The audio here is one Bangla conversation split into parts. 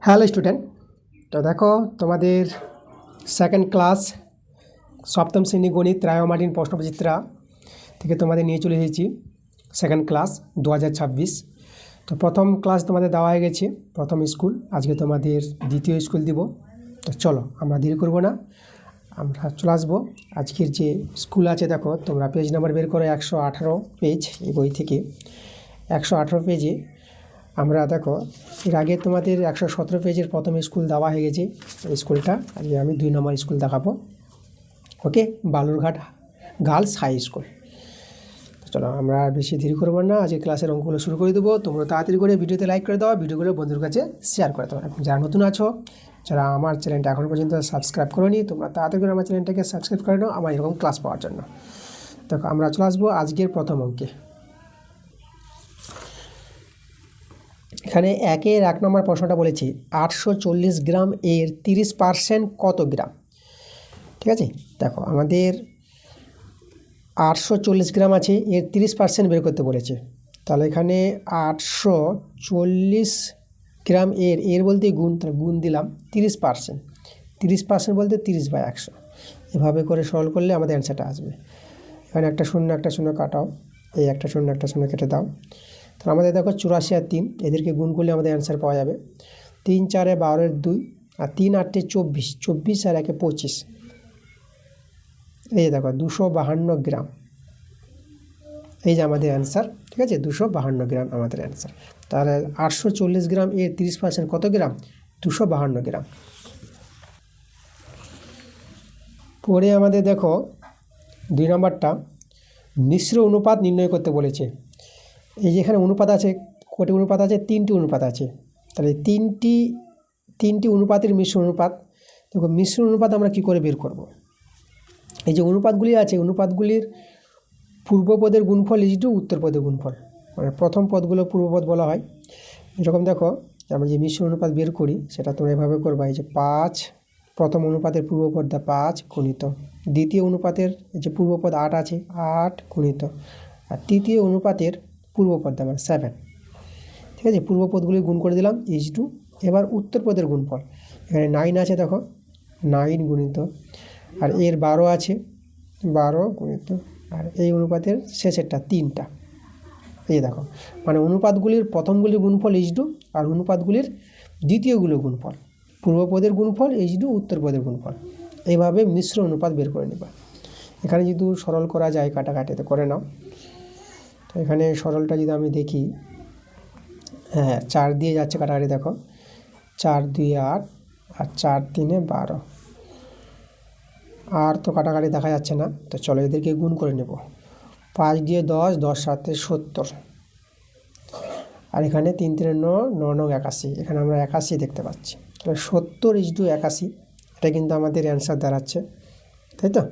হ্যালো স্টুডেন্ট, তো দেখো তোমাদের সেকেন্ড ক্লাস সপ্তম শ্রেণী গণিত রায়মার্টিন প্রশ্নবিচিত্রা থেকে তোমাদের নিয়ে চলে এসেছি সেকেন্ড ক্লাস 2026। তো প্রথম ক্লাস তোমাদের দেওয়া হয়ে গেছে, প্রথম স্কুল। আজকে তোমাদের দ্বিতীয় স্কুল দিব। তো চলো আমরা দেরি করবো না, আমরা চলে আসবো। আজকের যে স্কুল আছে দেখো, তোমরা পেজ নাম্বার বের করো 118 পেজ এই বই থেকে। 118 পেজে আমরা দেখো এর আগে তোমাদের 117 পেজের প্রথম স্কুল দেওয়া হয়ে গেছে। স্কুলটা আজকে আমি 2 নম্বর স্কুল দেখাবো। ওকে, বালুরঘাট গার্লস হাই স্কুল। চলো আমরা বেশি দেরি করবো না, আজকে ক্লাসের অঙ্কগুলো শুরু করে দেবো। তোমরা তাড়াতাড়ি করে ভিডিওতে লাইক করে দাও, ভিডিওগুলো বন্ধুর কাছে শেয়ার করে দাও। এবং যারা নতুন আছো, যারা আমার চ্যানেলটা এখনও পর্যন্ত সাবস্ক্রাইব করোনি, তোমরা তাড়াতাড়ি করে আমার চ্যানেলটাকে সাবস্ক্রাইব করে নাও আমার এরকম ক্লাস পাওয়ার জন্য। দেখো আমরা চলে আসবো আজকের প্রথম অঙ্কে। এখানে 1 নম্বর প্রশ্নটা বলেছি 840 গ্রাম এর 30% কত গ্রাম। ঠিক আছে, দেখো আমাদের 840 গ্রাম আছে, এর 30% বের করতে বলেছে। তাহলে এখানে 840 গ্রাম এর বলতে গুণ, তাহলে গুণ দিলাম 30%। 30% বলতে 30/100। এভাবে করে সরল করলে আমাদের অ্যান্সারটা আসবে। এখানে একটা শূন্য কাটাও, এই একটা শূন্য কেটে দাও। তো আমাদের দেখো 84 আর 3 এদেরকে গুণ করলে আমাদের অ্যান্সার পাওয়া যাবে 3 4 12 2 আর 3 8 24, 24 আর 1 25। এই দেখো 252 গ্রাম, এই যে আমাদের অ্যান্সার। ঠিক আছে, 252 গ্রাম আমাদের অ্যান্সার। তাহলে 840 গ্রাম এর 30% কত গ্রাম? 252 গ্রাম। পরে আমাদের দেখো 2 নম্বরটা মিশ্র অনুপাত নির্ণয় করতে বলেছে। এই যে এখানে অনুপাত আছে, কটি অনুপাত আছে? 3টি অনুপাত আছে। তাহলে তিনটি অনুপাতের মিশ্র অনুপাত। দেখো মিশ্র অনুপাত আমরা কি করে বের করব? এই যে অনুপাতগুলি আছে, অনুপাতগুলির পূর্বপদের গুণফল ইজ টু উত্তর পদের গুণফল, মানে প্রথম পদগুলো পূর্বপদ বলা হয়। এরকম দেখো আমরা যে মিশ্র অনুপাত বের করি সেটা তোমরা এভাবে করবা। এই যে 5, প্রথম অনুপাতের পূর্বপদ 5 গুণিত দ্বিতীয় অনুপাতের যে পূর্বপদ 8 আছে 8 গুণিত আর তৃতীয় অনুপাতের পূর্বপদ মানে 7। ঠিক আছে, পূর্বপদগুলি গুণ করে দিলাম ইজ টু। এবার উত্তর পদের গুণফল, এখানে 9 আছে দেখো, 9 গুণিত আর এর 12 আছে 12 গুণিত আর এই অনুপাতের শেষেরটা 3টা। এই দেখো, মানে অনুপাতগুলির প্রথমগুলির গুণফল ইজ টু আর অনুপাতগুলির দ্বিতীয়গুলো গুণফল, পূর্বপদের গুণফল ইজ টু উত্তর পদের গুণফল। এইভাবে মিশ্র অনুপাত বের করে নেবা। এখানে যদি সরল করা যায় কাটাকাটিতে করে নাও। তো এখানে সরলটা যদি আমি দেখি, হ্যাঁ 4 দিয়ে যাচ্ছে কাটাকাটি, দেখো 4 2 8 আর 4 3 12। আর তো কাটাকাটি দেখা যাচ্ছে না, তো চলো এদেরকে গুণ করে নেব। 5 দিয়ে 10, 10 7 70 আর এখানে 3 3 9, 9 9 81। এখানে আমরা 81 দেখতে পাচ্ছি। তাহলে 70 ইজ টু 81, এটা কিন্তু আমাদের অ্যান্সার দাঁড়াচ্ছে, তাই তো?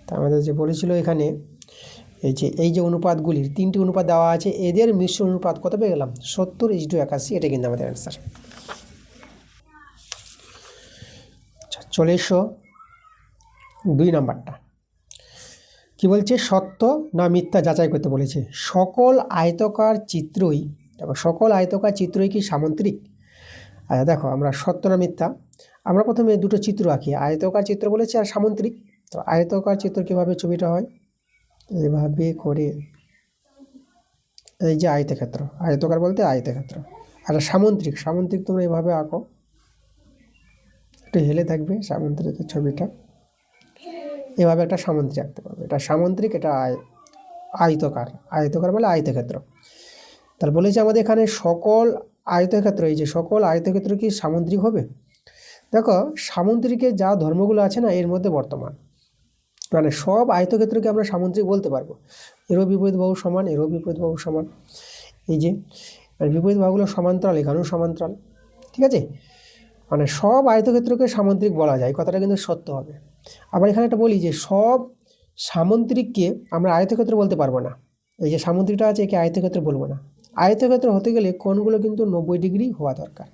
তা আমাদের যে বলেছিল এখানে এই যে অনুপাতগুলির 3টি অনুপাত দেওয়া আছে, এদের মিশ্র অনুপাত কত পেয়ে গেলাম? 70 ইজ টু 81, এটা কিন্তু আমাদের অ্যান্সার। চলে এসো 2 নম্বরটা। কি বলছে? সত্য না মিথ্যা যাচাই করতে বলেছে। সকল আয়তকার চিত্রই, দেখো সকল আয়তকার চিত্রই কি সামন্ত্রিক? আচ্ছা দেখো আমরা সত্য না মিথ্যা, আমরা প্রথমে দুটো চিত্র আঁকি, আয়তকার চিত্র বলেছে আর সামন্ত্রিক। তো আয়তকার চিত্র কীভাবে ছবিটা হয়? এভাবে করে, এই যে আয়তক্ষেত্র, আয়তকার বলতে আয়তক্ষেত্র। আর সামন্ত্রিক, সামন্ত্রিক তোমরা এভাবে আঁকো, একটু হেলে থাকবে সামন্ত্রিকের ছবিটা। এভাবে একটা সামন্ত্রিক আঁকতে পারবে, এটা সামন্ত্রিক, এটা আয়তকার। আয়তকার বলে আয়তক্ষেত্র। তার বলেছে আমাদের এখানে সকল আয়তক্ষেত্র, এই যে সকল আয়তক্ষেত্র কি সামন্ত্রিক হবে? দেখো সামন্ত্রিকের যা ধর্মগুলো আছে না এর মধ্যে বর্তমান, মানে সব আয়তক্ষেত্রকে আমরা সামন্ত্রিক বলতে পারবো। এরও বিপরীত বাহু সমান, এরও বিপরীত বাহু সমান। এই যে বিপরীত বাহুগুলো সমান্তরাল, এখানেও সমান্তরাল। ঠিক আছে, মানে সব আয়তক্ষেত্রকে সামন্ত্রিক বলা যায়, কথাটা কিন্তু সত্য হবে। আবার এখানে একটা বলি যে সব সামন্ত্রিককে আমরা আয়তক্ষেত্র বলতে পারবো না। এই যে সামন্ত্রিকটা আছে একে আয়তক্ষেত্র বলবো না। আয়তক্ষেত্র হতে গেলে কোণগুলো কিন্তু 90 ডিগ্রি হওয়া দরকার,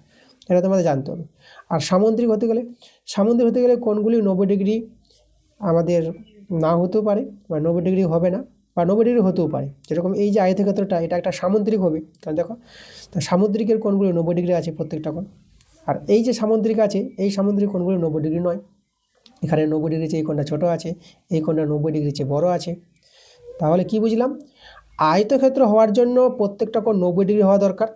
এটা তোমাদের জানতে হবে। আর সামন্ত্রিক হতে গেলে কোণগুলি 90 ডিগ্রি আমাদের না হতেও পারে, বা 90 ডিগ্রি হবে না, বা 90 ডিগ্রি হতেও পারে। যেরকম এই যে আয়তক্ষেত্রটা, এটা একটা সামন্ত্রিক হবে, কারণ দেখো তা সামুদ্রিকের কোণগুলো 90 ডিগ্রি আছে প্রত্যেকটা কোণ। আর এই যে সামুদ্রিক আছে, এই সামুদ্রিক কোণগুলো 90 ডিগ্রি নয়। এখানে 90 ডিগ্রি চেয়ে এই কোণটা ছোটো আছে, এই কোণটা 90 ডিগ্রি চেয়ে বড় আছে। তাহলে কি বুঝলাম? আয়তক্ষেত্র হওয়ার জন্য প্রত্যেকটা কোণ 90 ডিগ্রি হওয়া দরকার,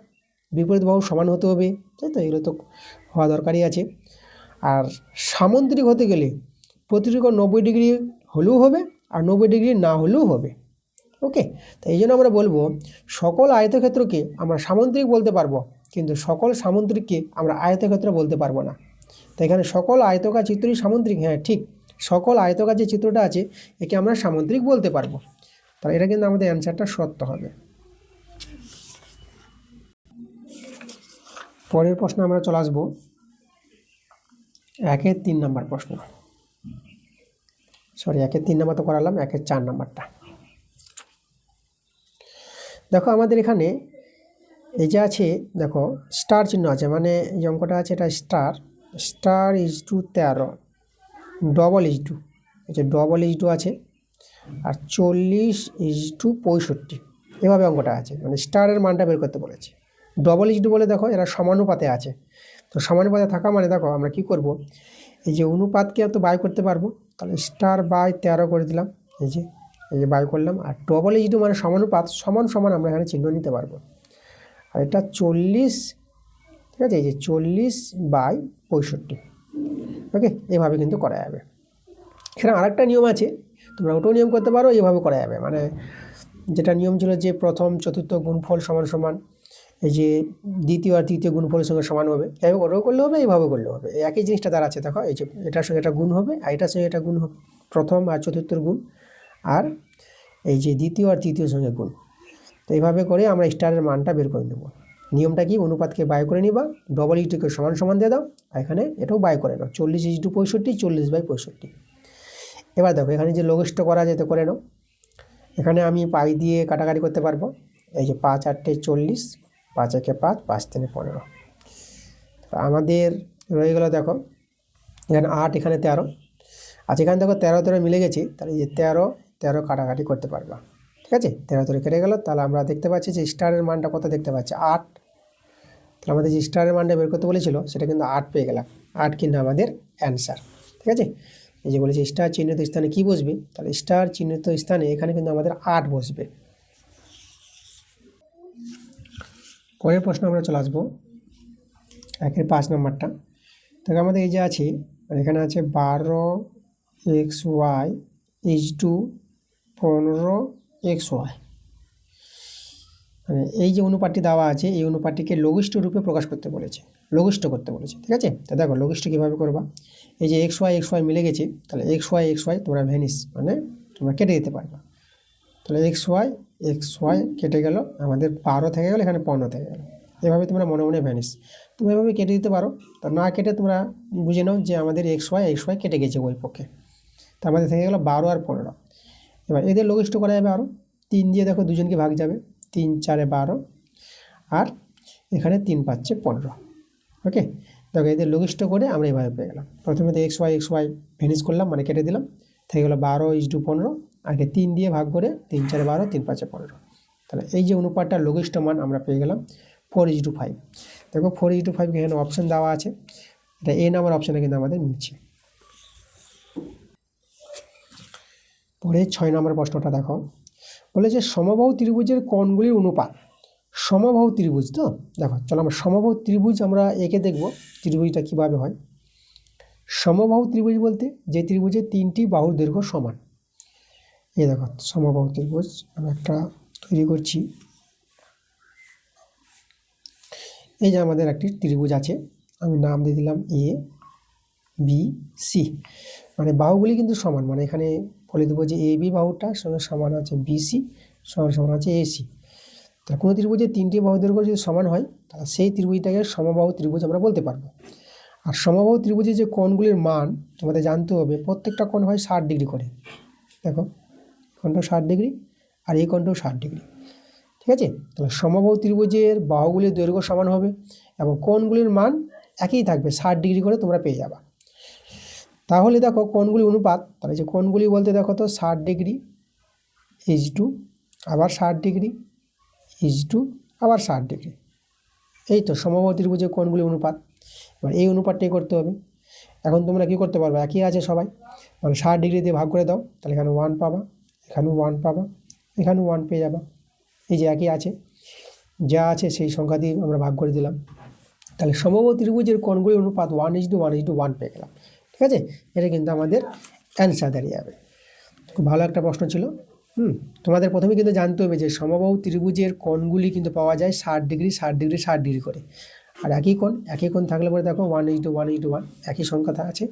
বিপরীত বাহু সমান হতে হবে, তাই তো? এগুলো তো হওয়া দরকারই আছে। আর সামুদ্রিক হতে গেলে প্রতিটি কোণ 90 ডিগ্রি হলেও হবে আর 90 ডিগ্রি না হলেও হবে। ওকে, তো এই জন্য আমরা বলবো সকল আয়তক্ষেত্রকে আমরা সামুদ্রিক বলতে পারবো, কিন্তু সকল সামুদ্রিককে আমরা আয়তক্ষেত্র বলতে পারবো না। তো এখানে সকল আয়তকার চিত্রই সামুদ্রিক, হ্যাঁ ঠিক, সকল আয়তকার যে চিত্রটা আছে একে আমরা সামুদ্রিক বলতে পারবো। তাহলে এটা কিন্তু আমাদের অ্যান্সারটা সত্য হবে। পরের প্রশ্ন আমরা চলে আসবো 1-এর 3 নম্বর প্রশ্ন। সরি, 1-এর 3 নম্বর তো করালাম, 1-এর 4 নম্বরটা দেখো। আমাদের এখানে এই যে আছে দেখো, স্টার চিহ্ন আছে, মানে এই অঙ্কটা আছে এটা স্টার = 13, ডবল = ডবল = আছে, আর 40:65 এভাবে অঙ্কটা আছে, মানে স্টারের মানটা বের করতে বলেছে। ডবল = বলে দেখো এরা সমানুপাতে আছে, তো সমানুপাতে থাকা মানে দেখো আমরা কি করব, এই যে অনুপাতকে তো বাই করতে পারবো, তাহলে স্টার/13 করে দিলাম, এই যে বাই করলাম। আর ডবল = মানে সমানুপাত, সমান সমান আমরা এখানে চিহ্ন নিতে পারবো। আর এটা 40, ঠিক আছে, এই যে 40/65, ওকে, এভাবে কিন্তু করা যাবে। এখানে আরেকটা নিয়ম আছে, তোমরা ওটাও নিয়ম করতে পারো, এইভাবে করা যাবে। মানে যেটা নিয়ম ছিল যে প্রথম চতুর্থ গুণফল সমান সমান এই যে দ্বিতীয় আর তৃতীয় গুণফলের সঙ্গে সমান হবে, এইভাবে ওটাও করলে হবে, এইভাবে করলে হবে, একই জিনিসটা দ্বারা আছে। দেখো এই যে এটার সঙ্গে এটা গুণ হবে আর এটার সঙ্গে এটা গুণ হবে, প্রথম আর চতুর্থর গুণ, আর এই যে দ্বিতীয় আর তৃতীয় সঙ্গে গুণ। তো এইভাবে করে আমরা স্টারের মানটা বের করে নেব। নিয়মটা কি, অনুপাতকে বাই করে নিবা, ডবল = সমান সমান দিয়ে দাও, আর এখানে এটাও বাই করে নাও, 40:65, 40/65। এবার দেখো এখানে যে লঘিষ্ঠ করা যেতে করে নাও, এখানে আমি পাই দিয়ে কাটাকাটি করতে পারবো। এই যে 5×8 = 40, 5×1 = 5, 5×3 = 15। আমাদের রয়ে গেল দেখো এখানে 8, এখানে 13, আচ্ছা এখানে দেখো 13 মিলে গেছে, তাহলে এই যে 13 কাটাকাটি করতে পারবা, ঠিক আছে, 13 কেটে গেল। তাহলে আমরা দেখতে পাচ্ছি যে স্টারের মানটা কত দেখতে পাচ্ছি, 8। তাহলে আমাদের যে স্টারের মানটা বের করতে বলেছিল সেটা কিন্তু 8 পেয়ে গেলাম, 8 কিন্তু আমাদের অ্যান্সার, ঠিক আছে। এই যে বলেছি স্টার চিহ্নিত স্থানে কি বসবে, তাহলে স্টার চিহ্নিত স্থানে এখানে কিন্তু আমাদের 8 বসবে। পরের প্রশ্ন আমরা চলে আসবো 1-এর 5 নম্বরটা। তাহলে আমাদের এই যে আছে, এখানে আছে 12xy = 15xy, মানে এই যে অনুপাতটি দেওয়া আছে এই অনুপাতটিকে লঘিষ্ঠ রূপে প্রকাশ করতে বলেছে, লঘিষ্ঠ করতে বলেছে, ঠিক আছে। তো দেখো লঘিষ্ঠ কীভাবে করবা, এই যে xy মিলে গেছে, তাহলে xy তোমরা ভ্যানিস, মানে তোমরা কেটে দিতে পারবা। তাহলে xy কেটে গেল, আমাদের 12 থেকে গেল, এখানে 15 থেকে গেল, এভাবে তোমরা মনে মনে ভ্যানিস তুমি এভাবে কেটে দিতে পারো। তো না কেটে তোমরা বুঝে নাও যে আমাদের xy কেটে গেছে ওই পক্ষে, তো আমাদের থেকে গেল 12 আর 15। এবার এদের লঘিষ্ঠ করা যাবে আরও, 3 দিয়ে দেখো দুজনকে ভাগ যাবে, 3 × 4 = 12, আর এখানে 3 × 5 = 15, ওকে। দেখো এদের লঘিষ্ঠ করে আমরা এভাবে পেয়ে গেলাম। প্রথমে তো xy ভ্যানিস করলাম, মানে কেটে দিলাম, থেকে গেলো 12:15, আগে 3 দিয়ে ভাগ করে 3 × 4 = 12, 3 × 5 = 15। তাহলে এই যে অনুপাতটার লঘিষ্ঠ মান আমরা পেয়ে গেলাম 4:5। দেখো 4:5 এখানে অপশন দেওয়া আছে, এটা এ নাম্বার অপশানে কিন্তু আমাদের নিচ্ছে। পরে 6 নম্বর প্রশ্নটা দেখো, বলেছে সমবাহু ত্রিভুজের কোণগুলির অনুপাত। সমবাহু ত্রিভুজ, তো দেখো চলো আমরা সমবাহু ত্রিভুজ আমরা এঁকে দেখব ত্রিভুজটা কীভাবে হয়। সমবাহু ত্রিভুজ বলতে যে ত্রিভুজের 3টি বাহুর দৈর্ঘ্য সমান। এই দেখো সমবাহু ত্রিভুজ আমি একটা তৈরি করছি। এই যে আমাদের একটি ত্রিভুজ আছে, আমি নাম দিয়ে দিলাম ABC, মানে বাহুগুলি কিন্তু সমান, মানে এখানে বলে দেবো যে AB বাহুটার সঙ্গে সমান আছে BC, সমান আছে AC। তাহলে কোনো ত্রিভুজের 3টি বাহু দৈর্ঘ্য যদি সমান হয় তাহলে সেই ত্রিভুজটাকে সমবাহু ত্রিভুজ আমরা বলতে পারবো। আর সমবাহু ত্রিভুজের যে কোণগুলির মান তোমাদের জানতে হবে, প্রত্যেকটা কোণ হয় 60 ডিগ্রি করে। দেখো কোণটাও 60 ডিগ্রি আর এই কোণটাও 60 ডিগ্রি, ঠিক আছে। তাহলে সমবাহু ত্রিভুজের বাহুগুলির দৈর্ঘ্য সমান হবে এবং কোণগুলির মান একই থাকবে, 60 ডিগ্রি করে তোমরা পেয়ে যাবা। তাহলে দেখো কোণগুলি অনুপাত, তাহলে যে কোণগুলি বলতে দেখো তো 60 ডিগ্রি = আবার 60 ডিগ্রি = আবার 60 ডিগ্রি, এই তো সমবাহু ত্রিভুজের কোণগুলি অনুপাত। এবার এই অনুপাতটাই করতে হবে। এখন তোমরা কী করতে পারবে, একই আছে সবাই, মানে 60 ডিগ্রি দিয়ে ভাগ করে দাও, তাহলে এখানে 1 পাবা, এখানেও 1 পাবা, এখানেও 1 পেয়ে যাবা। এই যে একই আছে, যা আছে সেই সংখ্যা দিয়ে আমরা ভাগ করে দিলাম, তাহলে সমবাহু ত্রিভুজের কোণগুলি অনুপাত 1:1:1 পেয়ে গেলাম। ঠিক আছে, এটা কিন্তু আমাদের অ্যান্সার দাঁড়িয়ে যাবে। খুব ভালো একটা প্রশ্ন ছিল। তোমাদের প্রথমে কিন্তু জানতে হবে যে সমবাহু ত্রিভুজের কোণগুলি কিন্তু পাওয়া যায় 60 ডিগ্রি 60 ডিগ্রি 60 ডিগ্রি করে, আর একই কোণ থাকলে পরে দেখো 1:1:1 একই সংখ্যা আছে,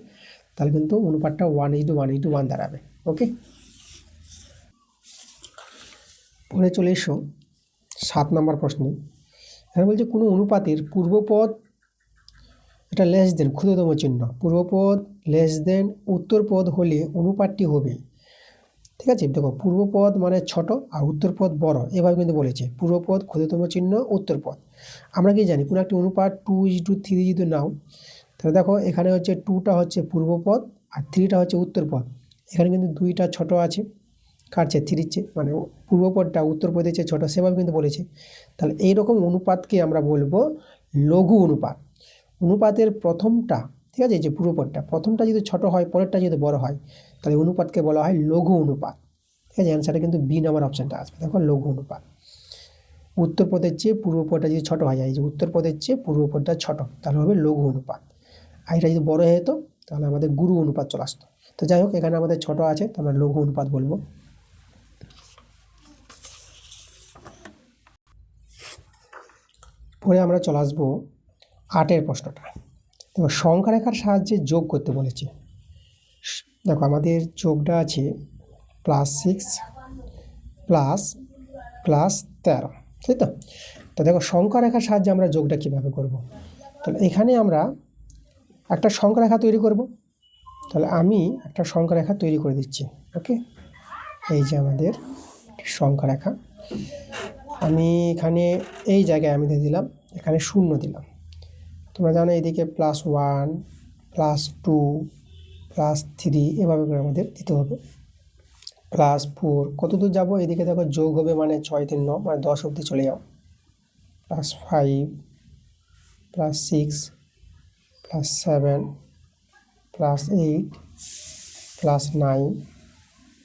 তাহলে কিন্তু অনুপাতটা 1:1:1 দাঁড়াবে। ওকে, পরে চলে এসো 7 নম্বর প্রশ্নে। এখানে বলছে কোনো অনুপাতের পূর্বপদ, এটা লেস দেন ক্ষুদ্রতম চিহ্ন, পূর্বপদ লেস দেন উত্তরপদ হলে অনুপাতটি হবে। ঠিক আছে, দেখো পূর্বপদ মানে ছোট আর উত্তরপদ বড়, এভাবে কিন্তু বলেছে পূর্বপদ ক্ষুদ্রতম চিহ্ন উত্তরপদ। আমরা কি জানি কোনো একটা অনুপাত 2:3 যদি নাও, তাহলে দেখো এখানে হচ্ছে 2টা হচ্ছে পূর্বপদ আর 3টা হচ্ছে উত্তরপদ। এখানে কিন্তু 2টা ছোট আছে, কাটছে 3 চেয়ে, মানে পূর্বপদটা উত্তরপদের চেয়ে ছোট, সেভাবে কিন্তু বলেছে। তাহলে এইরকম অনুপাতকে আমরা বলবো লঘু অনুপাত। অনুপাতের প্রথমটা, ঠিক আছে, যে পূর্বপদটা প্রথমটা যদি ছোট হয়, পরেরটা যদি বড় হয়, তাহলে অনুপাতকে বলা হয় লঘু অনুপাত। ঠিক আছে, অ্যান্সারটা কিন্তু বি নাম্বার অপশানটা আসবে। দেখো লঘু অনুপাত, উত্তরপদের চেয়ে পূর্বপদটা যদি ছোট হয়ে যায়, যে উত্তরপদের চেয়ে পূর্বপদটা ছোট, তাহলে হবে লঘু অনুপাত। আর এটা যদি বড় হয়ে যেত তাহলে আমাদের গুরু অনুপাত চলে আসতো। তো যাই হোক, এখানে আমাদের ছোট আছে, তো আমরা লঘু অনুপাত বলবো। পরে আমরা চলে আসবো 8 প্রশ্নটা। দেখো সংখ্যা রেখার সাহায্যে যোগ করতে বলেছে। দেখো আমাদের যোগটা আছে +6 +13, তাই তো? তো দেখো সংখ্যা রেখার সাহায্যে আমরা যোগটা কীভাবে করব। তাহলে এখানে আমরা একটা সংখ্যা রেখা তৈরি করব। তাহলে আমি একটা সংখ্যা রেখা তৈরি করে দিচ্ছি। ওকে, এই যে আমাদের সংখ্যা রেখা, আমি এখানে এই জায়গায় আমি দিয়ে দিলাম, এখানে 0 দিলাম। তোমরা জানো এইদিকে +1 +2 +3 এভাবে করে আমাদের দিতে হবে। +4 কত দূর যাবো, এদিকে দেখো যোগ হবে মানে 6 3 9, মানে 10 অবধি চলে যাও। +5 +6 +7 +8 +9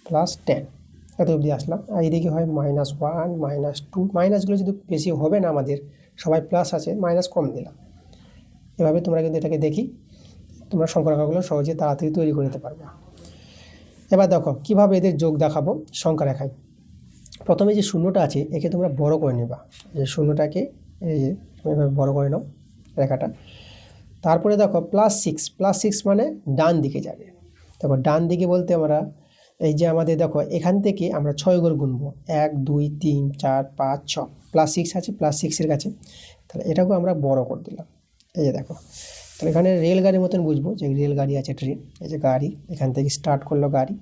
+10 এত অবধি আসলাম। আর এদিকে হয় -1 -2, মাইনাসগুলো যদি বেশি হবে না, আমাদের সবাই প্লাস আছে, মাইনাস কম দিলাম। এভাবে তোমরা কিন্তু এটাকে দেখি তোমরা সংখ্যা রেখাগুলো সহজে তাড়াতাড়ি তৈরি করে নিতে পারবে। এবার দেখো কীভাবে এদের যোগ দেখাবো সংখ্যা রেখায়। প্রথমে যে 0টা আছে একে তোমরা বড় করে নেবা, যে 0টাকে এই যে এভাবে বড় করে নাও রেখাটা। তারপরে দেখো +6 মানে ডান দিকে যাবে। দেখো ডান দিকে বলতে আমরা এই যে আমাদের দেখো এখান থেকে আমরা 6 ঘর গুনবো, 1 2 3 4 5 6, +6 আছে, +6-এর কাছে, তাহলে এটাকেও আমরা বড় করে দিলাম। এই যে দেখো, তাহলে এখানে রেলগাড়ির মতন বুঝবো, যে রেলগাড়ি আছে, ট্রেন, এই যে গাড়ি, এখান থেকে স্টার্ট করলো গাড়ি,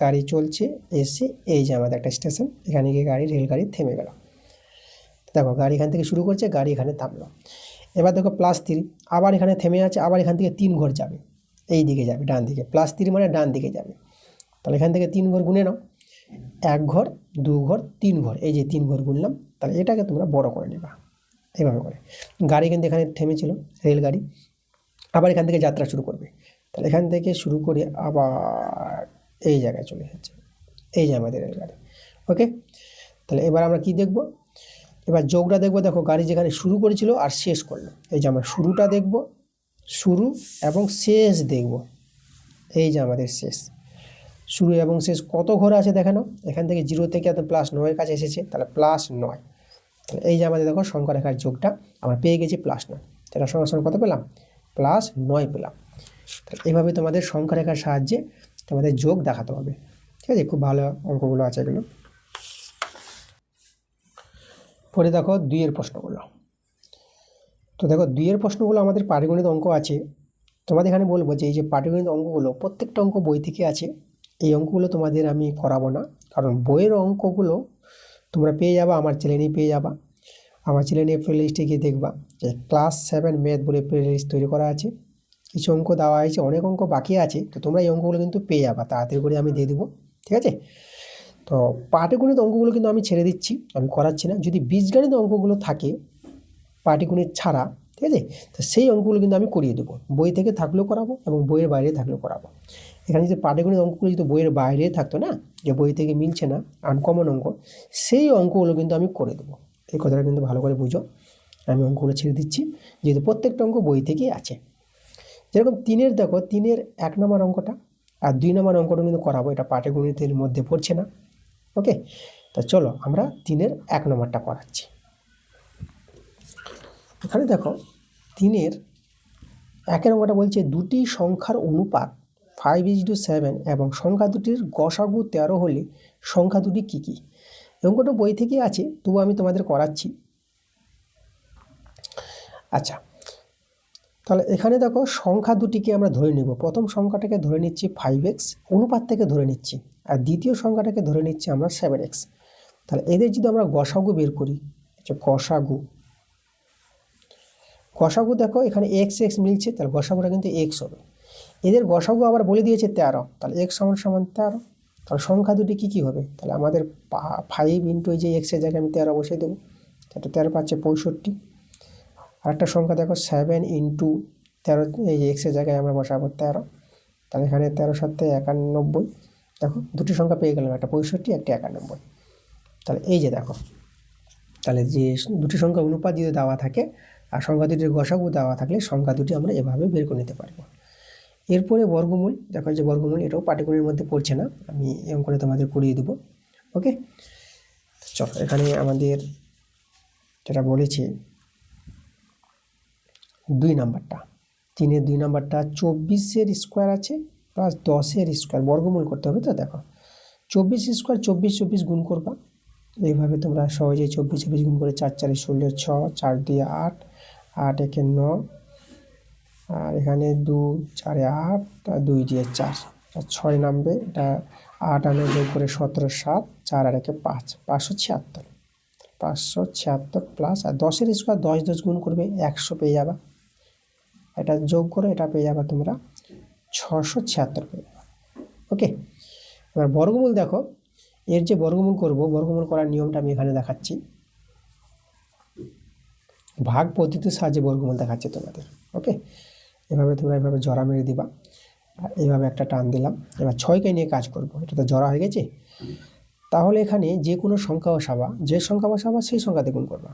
গাড়ি চলছে, এসে এই যে আমাদের একটা স্টেশন, এখানে গিয়ে রেলগাড়ি থেমে গেল। দেখো গাড়ি এখান থেকে শুরু করছে, গাড়ি এখানে থামলো। এবার দেখো +3 আবার এখানে থেমে আছে, আবার এখান থেকে 3 ঘর যাবে, এই দিকে যাবে ডান দিকে, +3 মানে ডান দিকে যাবে। তাহলে এখান থেকে 3 ঘর গুনে নাও, 1 ঘর 2 ঘর 3 ঘর, এই যে 3 ঘর গুনলাম। তাহলে এটাকে তোমরা বড় করে নেবা এইভাবে করে। গাড়ি কিন্তু এখানে থেমেছিল, রেলগাড়ি, আবার এখান থেকে যাত্রা শুরু করবে। তাহলে এখান থেকে শুরু করে আবার এই জায়গায় চলে যাচ্ছে, এই যে আমাদের রেলগাড়ি। ওকে, তাহলে এবার আমরা কি দেখব, এবার যোগটা দেখব। দেখো গাড়ি যেখানে শুরু করেছিল আর শেষ করলো, এই যে আমরা শুরুটা দেখব, শুরু এবং শেষ দেখব, এই যে আমাদের শেষ। শুরু এবং শেষ কত ঘর আছে দেখে নাও, এখান থেকে 0 থেকে এত +9-এর কাছে এসেছে, তাহলে +9। তাহলে এই যে আমাদের দেখো সংখ্যা রেখার যোগটা আমরা পেয়ে গেছি +9, সেটা সঙ্গে সঙ্গে কত পেলাম, +9 পেলাম। তাহলে এইভাবে তোমাদের সংখ্যা রেখার সাহায্যে তোমাদের যোগ দেখাতে হবে। ঠিক আছে, খুব ভালো অঙ্কগুলো আছে এগুলো। পরে দেখো 2-এর প্রশ্নগুলো। তো দেখো 2-এর প্রশ্নগুলো আমাদের পাটিগণিত অঙ্ক আছে। তোমাদের এখানে বলবো যে এই যে পাটিগণিত অঙ্কগুলো প্রত্যেকটা অঙ্ক বই থেকে আছে, এই অঙ্কগুলো তোমাদের আমি করাবো না, কারণ বইয়ের অঙ্কগুলো তোমরা পেয়ে যাবা, আমার চ্যানেলেই পেয়ে যাবা। আমার চ্যানেলে প্লেলিস্টে গিয়ে দেখবা যে ক্লাস 7 ম্যাথ বলে প্লেলিস্ট তৈরি করা আছে, কিছু অঙ্ক দেওয়া হয়েছে, অনেক অঙ্ক বাকি আছে, তো তোমরা এই অঙ্কগুলো কিন্তু পেয়ে যাবা, তাড়াতাড়ি করে আমি দিয়ে দেবো। ঠিক আছে, তো পাটিগণিত অঙ্কগুলো কিন্তু আমি ছেড়ে দিচ্ছি, আমি করাচ্ছি না। যদি বীজগণিত অঙ্কগুলো থাকে পাটিগণিত ছাড়া, ঠিক আছে। তো সেই অঙ্কগুলো কিন্তু আমি করিয়ে দেবো, বই থেকে থাকলেও করাবো এবং বইয়ের বাইরে থাকলেও করাবো। এখানে যে পাটিগণিত অঙ্কগুলো যদি বইয়ের বাইরে থাকতো না, যে বই থেকে মিলছে না, আনকমন অঙ্ক, সেই অঙ্কগুলো কিন্তু আমি করে দেবো। এই কথাটা কিন্তু ভালো করে বুঝো। আমি অঙ্কগুলো ছেড়ে দিচ্ছি, যেহেতু প্রত্যেকটা অঙ্ক বই থেকেই আছে। যেরকম 3-এর দেখো, 3-এর 1 নম্বর অঙ্কটা আর 2 নম্বর অঙ্কটা কিন্তু করাবো, এটা পাটিগণিতের মধ্যে পড়ছে না। ওকে, তা চলো আমরা 3-এর 1 নম্বরটা করাচ্ছি। এখানে দেখো 3-এর 1 অঙ্কটা বলছে দুটি সংখ্যার অনুপাত 5:7 এবং সংখ্যা দুটির গসাগু 13 হলে সংখ্যা দুটি কী কী? এই অঙ্কটা বই থেকে আছে, তবু আমি তোমাদের করাচ্ছি। আচ্ছা, তাহলে এখানে দেখো সংখ্যা দুটিকে আমরা ধরে নেব। প্রথম সংখ্যাটাকে ধরে নিচ্ছি 5x, অনুপাত থেকে ধরে নিচ্ছি, আর দ্বিতীয় সংখ্যাটাকে ধরে নিচ্ছি আমরা 7x। তাহলে এদের যদি আমরা গসাগু বের করি, গসাগু গসাগু দেখো এখানে x x মিলছে, তাহলে গসাগুটা কিন্তু x হবে। এদের গসাগু আবার বলে দিয়েছে 13, তাহলে x সমান সমান 13। তাহলে সংখ্যা দুটি কী কী হবে? তাহলে আমাদের 5 ইন্টু এই যে এক্সের জায়গায় আমি 13 বসিয়ে দেবো, তাহলে 13 পাচ্ছে 65। আরেকটা সংখ্যা দেখো 7 ইন্টু 13, এই যে এক্সের জায়গায় আমরা বসাবো 13, তাহলে এখানে 13 7 91। দেখো দুটি সংখ্যা পেয়ে গেলাম, একটা 65, একটা 91। তাহলে এই যে দেখো, তাহলে যে দুটি সংখ্যা অনুপাত যদি দেওয়া থাকে আর সংখ্যা দুটির গসাগু দেওয়া থাকলে সংখ্যা দুটি আমরা এভাবে বের করে নিতে পারবো। এরপরে বর্গমূল, দেখো যে বর্গমূল, এটাও পাটিগণিতের মধ্যে পড়ছে না, আমি এরকম করে তোমাদের করিয়ে দেবো। ওকে, চলো এখানে আমাদের যেটা বলেছি 2 নাম্বারটা, 3-এর 2 নাম্বারটা 24-এর স্কোয়ার আছে প্লাস 10-এর স্কোয়ার, বর্গমূল করতে হবে। তো দেখো 24 স্কোয়ার 24 24 গুণ করবা, এইভাবে তোমরা সহজেই 24 24 গুণ করে 4 4 16 6, 4 2 8, 8 1 9, আর এখানে 2 4 8 আর 2 দিয়ে 4, 6 নামবে। এটা 8 আনে যোগ করে 17 7, 4 আর 1 5, 576। 576 প্লাস, আর 10-এর স্কোয়ার 10 10 গুণ করবে 100 পেয়ে যাবা। এটা যোগ করে এটা পেয়ে যাবা তোমরা 676 পেয়ে যাবা। ওকে, এবার বর্গমূল দেখো, এর যে বর্গমূল করব, বর্গমূল করার নিয়মটা আমি এখানে দেখাচ্ছি। ভাগ পদ্ধতির সাহায্যে বর্গমূল দেখাচ্ছি তোমাদের। ওকে, এভাবে তোমরা এভাবে জড়া মেরে দিবা, আর এইভাবে একটা টান দিলাম। এবার 6কে নিয়ে কাজ করব, এটা তো জড়া হয়ে গেছে। তাহলে এখানে যে কোনো সংখ্যা বসাবা, যে সংখ্যা বসাবা সেই সংখ্যাতে গুণ করবা।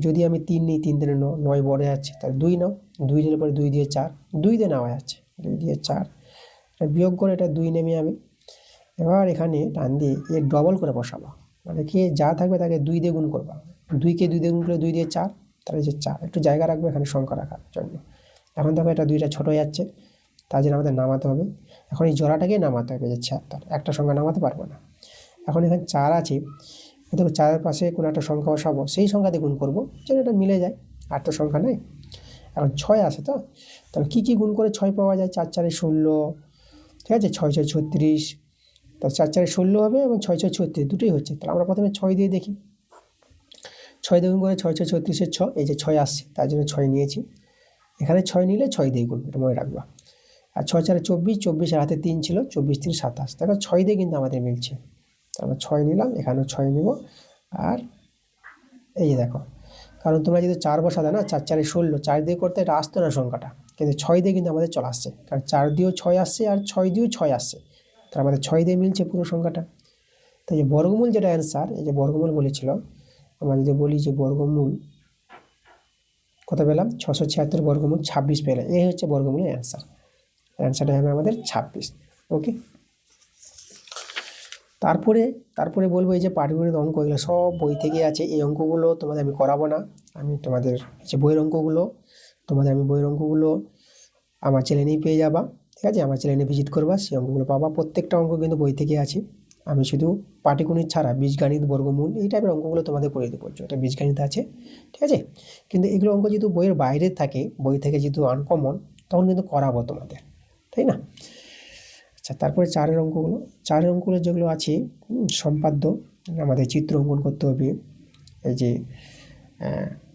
যদি আমি 3 নিই, 3 দিনে 9 বড়ে যাচ্ছে, তাহলে 2 নাও, 2 নিলে পরে 2 দিয়ে 4, 2 দিয়ে নেওয়া যাচ্ছে, 2 দিয়ে 4, বিয়োগ করে এটা 2 নেমে আমি। এবার এখানে টান দিয়ে এর ডবল করে বসাবা, মানে কি যা থাকবে তাকে 2 দিয়ে গুণ করবা। 2কে 2 দিয়ে গুণ করলে 2 দিয়ে 4, তাহলে যে 4, একটু জায়গা রাখবে এখানে সংখ্যা রাখার জন্য। এখন দেখো এটা 2টা ছোট হয়ে যাচ্ছে, তার জন্য আমাদের নামাতে হবে। এখন এই জোড়াটাকেই নামাতে হবে, যে 76, একটা সংখ্যা নামাতে পারবো না। এখন এখানে 4 আছে, দেখো 4-এর পাশে কোনো একটা সংখ্যা বসাবো, সেই সংখ্যাতে গুণ করবো যেন এটা মিলে যায়, আর তো সংখ্যা নেই। এখন 6 আছে, তো তাহলে কী কী গুণ করে 6 পাওয়া যায়? 4 4 16, ঠিক আছে, 6 6 36, তাহলে 4 4 16 হবে এবং 6 6 36 দুটোই হচ্ছে। তাহলে আমরা প্রথমে 6 দিয়ে দেখি, 6 দিয়ে গুণ করে 6 6 36-এর 6, এই যে 6 আসছে তার জন্য 6 নিয়েছি। এখানে 6 নিলে 6 দিয়ে গুণ, এটা মনে রাখবা। আর 6 4 24, 24-এর হাতে 3 ছিল, 24 3 27, দেখো 6 দিয়ে কিন্তু আমাদের মিলছে, তারপর 6 নিলাম, এখানেও 6 নিব। আর এই যে দেখো, কারণ তোমরা যদি 4 বসাতে না, 4 4 16, 4 দিয়ে করতে এটা আসতো না সংখ্যাটা, কিন্তু 6 দিয়ে কিন্তু আমাদের চলে আসছে, কারণ 4 দিয়েও 6 আসছে আর 6 দিয়েও 6 আসছে, তার আমাদের 6 দিয়ে মিলছে পুরো সংখ্যাটা। তো এই যে বর্গমূল যেটা অ্যান্সার, এই যে বর্গমূল বলেছিল, আমরা যদি বলি যে বর্গমূল কত পেলাম, 676 বর্গমূল 26 পেলাম, এই হচ্ছে বর্গমূলের অ্যান্সার। অ্যান্সারটা হবে আমাদের 26। ওকে, তারপরে বলবো এই যে পাটিগণিত অঙ্ক, এগুলো সব বই থেকে আছে। এই অঙ্কগুলো তোমাদের আমি করাবো না, আমি তোমাদের যে বইয়ের অঙ্কগুলো, তোমাদের আমি বইয়ের অঙ্কগুলো আমার চ্যানেলেই পেয়ে যাবা। ঠিক আছে, আমার চ্যানেলে ভিজিট করবা, সেই অঙ্কগুলো পাবা। প্রত্যেকটা অঙ্ক কিন্তু বই থেকে আছে। আমি শুধু পাটিগণিত ছাড়া বীজগণিত, বর্গমূল, এই টাইপের অঙ্কগুলো তোমাদের করে দিতে বলছো, এটা বীজগণিত আছে, ঠিক আছে। কিন্তু এগুলো অঙ্ক যেহেতু বইয়ের বাইরে থাকে, বই থেকে যেহেতু আনকমন, তখন কিন্তু করাবো তোমাদের, তাই না? আচ্ছা, তারপরে 4-এর অঙ্কগুলো, 4-এর অঙ্কগুলো যেগুলো আছে সম্পাদ্য, আমাদের চিত্র অঙ্কন করতে হবে। এই যে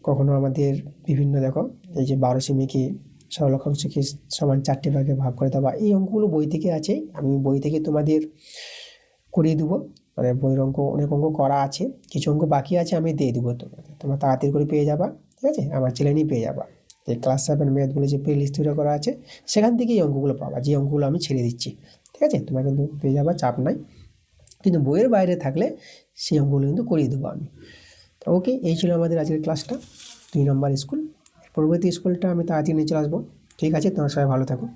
কখনো আমাদের বিভিন্ন, দেখো এই যে 12 সেমিকে সরলরেখাংশকে সমান 4টে ভাগে ভাগ করে দেওয়া, এই অঙ্কগুলো বই থেকে আছে। আমি বই থেকে তোমাদের করিয়ে দেবো, মানে বইয়ের অঙ্ক অনেক অঙ্ক করা আছে, কিছু অঙ্ক বাকি আছে, আমি দিয়ে দেবো তোমাদের, তোমরা তাড়াতাড়ি করে পেয়ে যাবা। ঠিক আছে, আমার চ্যানেলেই পেয়ে যাবা। এই ক্লাস 7 ম্যাথ বলে যে প্লে লিস্ট তৈরি করা আছে সেখান থেকে এই অঙ্কগুলো পাবা, যে অঙ্কগুলো আমি ছেড়ে দিচ্ছি। ঠিক আছে, তোমরা কিন্তু পেয়ে যাবা, চাপ নাই। কিন্তু বইয়ের বাইরে থাকলে সেই অঙ্কগুলো কিন্তু করিয়ে দেবো আমি। তো ওকে, এই ছিল আমাদের আজকের ক্লাসটা, 2 নম্বর স্কুল। পরবর্তী স্কুলটা আমি তাড়াতাড়ি নিয়ে চলে আসবো। ঠিক আছে, তোমরা সবাই ভালো থাকো।